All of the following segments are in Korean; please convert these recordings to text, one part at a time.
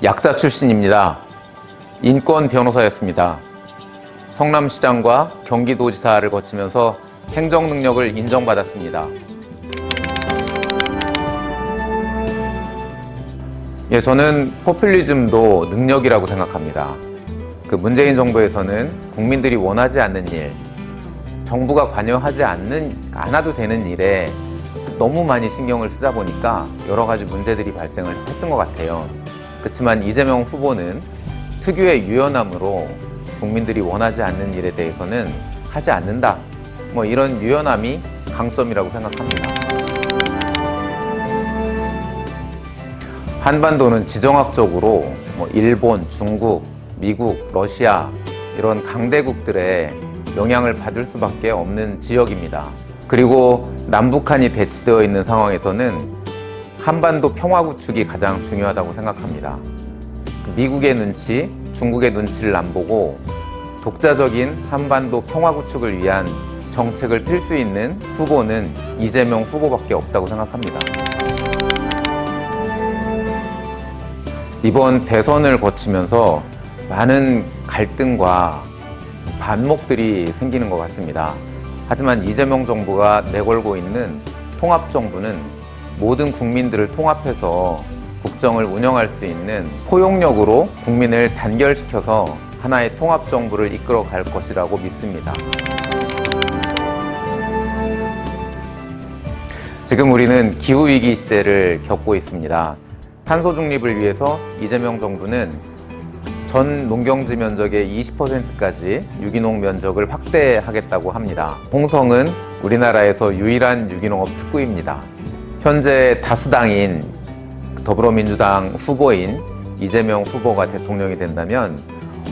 약자 출신입니다. 인권 변호사였습니다. 성남시장과 경기도지사를 거치면서 행정 능력을 인정받았습니다. 저는 포퓰리즘도 능력이라고 생각합니다. 문재인 정부에서는 국민들이 원하지 않는 일, 정부가 관여하지 않아도 되는 일에 너무 많이 신경을 쓰다 보니까 여러 가지 문제들이 발생을 했던 것 같아요. 그렇지만 이재명 후보는 특유의 유연함으로 국민들이 원하지 않는 일에 대해서는 하지 않는다. 이런 유연함이 강점이라고 생각합니다. 한반도는 지정학적으로 일본, 중국, 미국, 러시아 이런 강대국들의 영향을 받을 수밖에 없는 지역입니다. 그리고 남북한이 대치되어 있는 상황에서는 한반도 평화 구축이 가장 중요하다고 생각합니다. 미국의 눈치, 중국의 눈치를 안 보고 독자적인 한반도 평화 구축을 위한 정책을 펼 수 있는 후보는 이재명 후보밖에 없다고 생각합니다. 이번 대선을 거치면서 많은 갈등과 반목들이 생기는 것 같습니다. 하지만 이재명 정부가 내걸고 있는 통합정부는 모든 국민들을 통합해서 국정을 운영할 수 있는 포용력으로 국민을 단결시켜서 하나의 통합정부를 이끌어 갈 것이라고 믿습니다. 지금 우리는 기후위기 시대를 겪고 있습니다. 탄소 중립을 위해서 이재명 정부는 전 농경지 면적의 20%까지 유기농 면적을 확대하겠다고 합니다. 홍성은 우리나라에서 유일한 유기농업 특구입니다. 현재 다수당인 더불어민주당 후보인 이재명 후보가 대통령이 된다면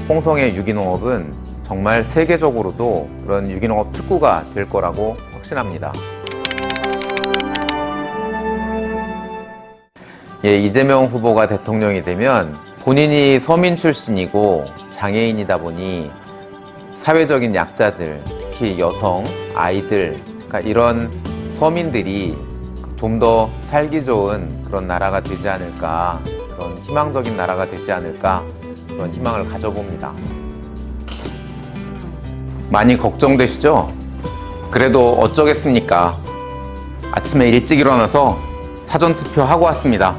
홍성의 유기농업은 정말 세계적으로도 그런 유기농업 특구가 될 거라고 확신합니다. 이재명 후보가 대통령이 되면 본인이 서민 출신이고 장애인이다 보니 사회적인 약자들, 특히 여성, 아이들, 이런 서민들이 좀 더 살기 좋은 그런 나라가 되지 않을까, 그런 희망적인 나라가 되지 않을까, 그런 희망을 가져봅니다. 많이 걱정되시죠? 그래도 어쩌겠습니까? 아침에 일찍 일어나서 사전투표하고 왔습니다.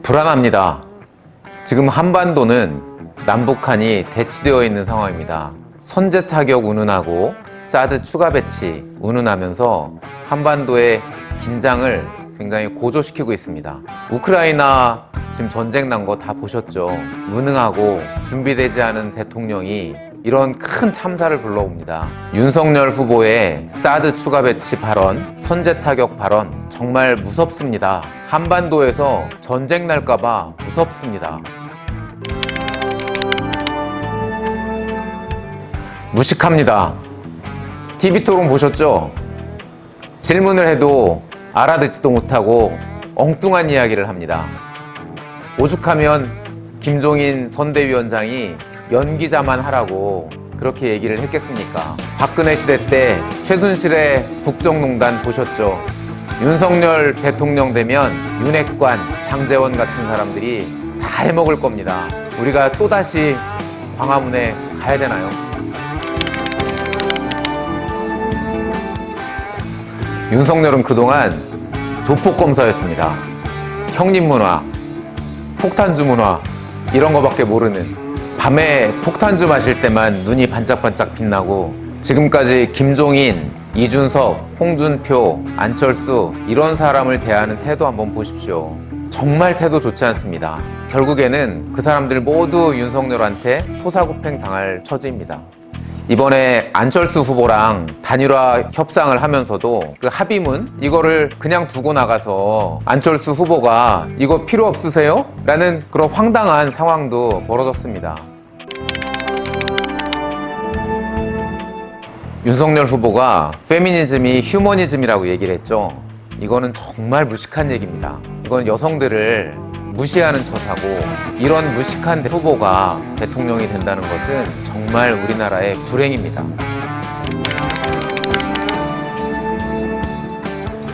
불안합니다. 지금 한반도는 남북한이 대치되어 있는 상황입니다. 선제 타격 운운하고 사드 추가 배치 운운하면서 한반도의 긴장을 굉장히 고조시키고 있습니다. 우크라이나 지금 전쟁 난 거 다 보셨죠? 무능하고 준비되지 않은 대통령이 이런 큰 참사를 불러옵니다. 윤석열 후보의 사드 추가 배치 발언, 선제 타격 발언 정말 무섭습니다. 한반도에서 전쟁 날까봐 무섭습니다. 무식합니다. TV토론 보셨죠? 질문을 해도 알아듣지도 못하고 엉뚱한 이야기를 합니다. 오죽하면 김종인 선대위원장이 연기자만 하라고 그렇게 얘기를 했겠습니까? 박근혜 시대 때 최순실의 국정농단 보셨죠? 윤석열 대통령 되면 윤핵관, 장제원 같은 사람들이 다 해먹을 겁니다. 우리가 또다시 광화문에 가야 되나요? 윤석열은 그동안 조폭 검사였습니다. 형님 문화, 폭탄주 문화 이런 거밖에 모르는, 밤에 폭탄주 마실 때만 눈이 반짝반짝 빛나고 지금까지 김종인, 이준석, 홍준표, 안철수 이런 사람을 대하는 태도 한번 보십시오. 정말 태도 좋지 않습니다. 결국에는 그 사람들 모두 윤석열한테 토사구팽 당할 처지입니다. 이번에 안철수 후보랑 단일화 협상을 하면서도 그 합의문 이거를 그냥 두고 나가서 안철수 후보가 이거 필요 없으세요? 라는 그런 황당한 상황도 벌어졌습니다. 윤석열 후보가 페미니즘이 휴머니즘이라고 얘기를 했죠. 이거는 정말 무식한 얘기입니다. 이건 여성들을 무시하는 척하고, 이런 무식한 후보가 대통령이 된다는 것은 정말 우리나라의 불행입니다.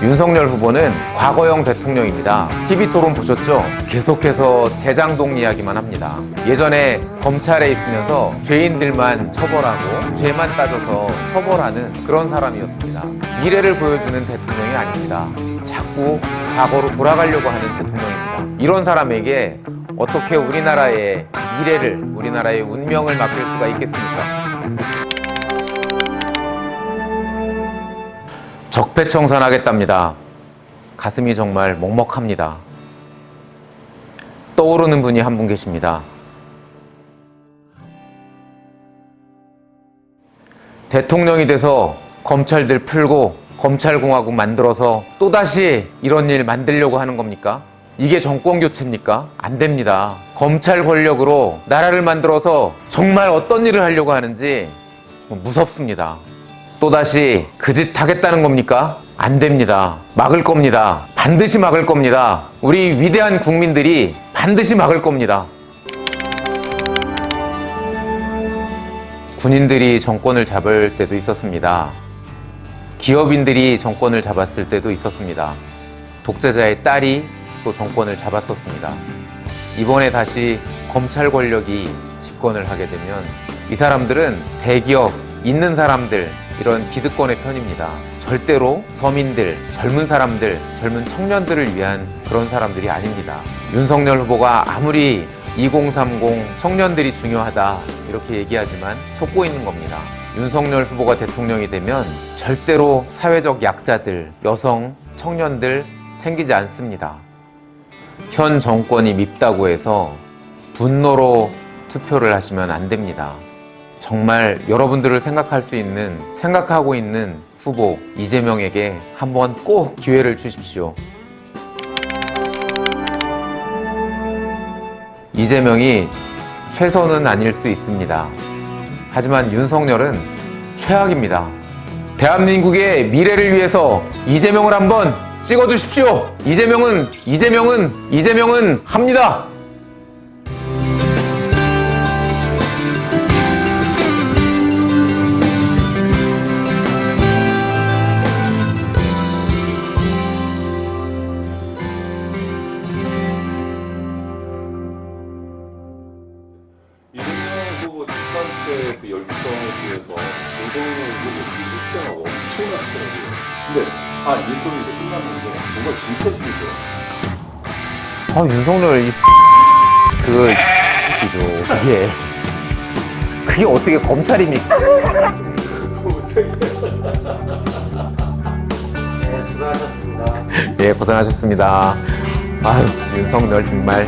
윤석열 후보는 과거형 대통령입니다. TV 토론 보셨죠? 계속해서 대장동 이야기만 합니다. 예전에 검찰에 있으면서 죄인들만 처벌하고 죄만 따져서 처벌하는 그런 사람이었습니다. 미래를 보여주는 대통령이 아닙니다. 자꾸 과거로 돌아가려고 하는 대통령입니다. 이런 사람에게 어떻게 우리나라의 미래를, 우리나라의 운명을 맡길 수가 있겠습니까? 적폐청산하겠답니다. 가슴이 정말 먹먹합니다. 떠오르는 분이 한 분 계십니다. 대통령이 돼서 검찰들 풀고 검찰공화국 만들어서 또다시 이런 일 만들려고 하는 겁니까? 이게 정권교체입니까? 안 됩니다. 검찰 권력으로 나라를 만들어서 정말 어떤 일을 하려고 하는지 무섭습니다. 또다시 그 짓 하겠다는 겁니까? 안 됩니다. 막을 겁니다. 반드시 막을 겁니다. 우리 위대한 국민들이 반드시 막을 겁니다. 군인들이 정권을 잡을 때도 있었습니다. 기업인들이 정권을 잡았을 때도 있었습니다. 독재자의 딸이 또 정권을 잡았었습니다. 이번에 다시 검찰 권력이 집권을 하게 되면 이 사람들은 대기업, 있는 사람들, 이런 기득권의 편입니다. 절대로 서민들, 젊은 사람들, 젊은 청년들을 위한 그런 사람들이 아닙니다. 윤석열 후보가 아무리 2030 청년들이 중요하다 이렇게 얘기하지만 속고 있는 겁니다. 윤석열 후보가 대통령이 되면 절대로 사회적 약자들, 여성, 청년들 챙기지 않습니다. 현 정권이 밉다고 해서 분노로 투표를 하시면 안 됩니다. 정말 여러분들을 생각하고 있는 후보 이재명에게 한번 꼭 기회를 주십시오. 이재명이 최선은 아닐 수 있습니다. 하지만 윤석열은 최악입니다. 대한민국의 미래를 위해서 이재명을 한번 찍어주십시오. 이재명은 합니다. 이재명 후보 집산 때 그 열성에 비해서 윤석열 후보 모습이 1등하고 엄청나시더라고요. 근데 인터뷰 이제 끝났는데 정말 진짜시겠어요? 윤석열 그거 이죠. 그게 어떻게 검찰입니까? 너무 세게. 네, 수고하셨습니다. 예, 고생하셨습니다. 윤석열 정말.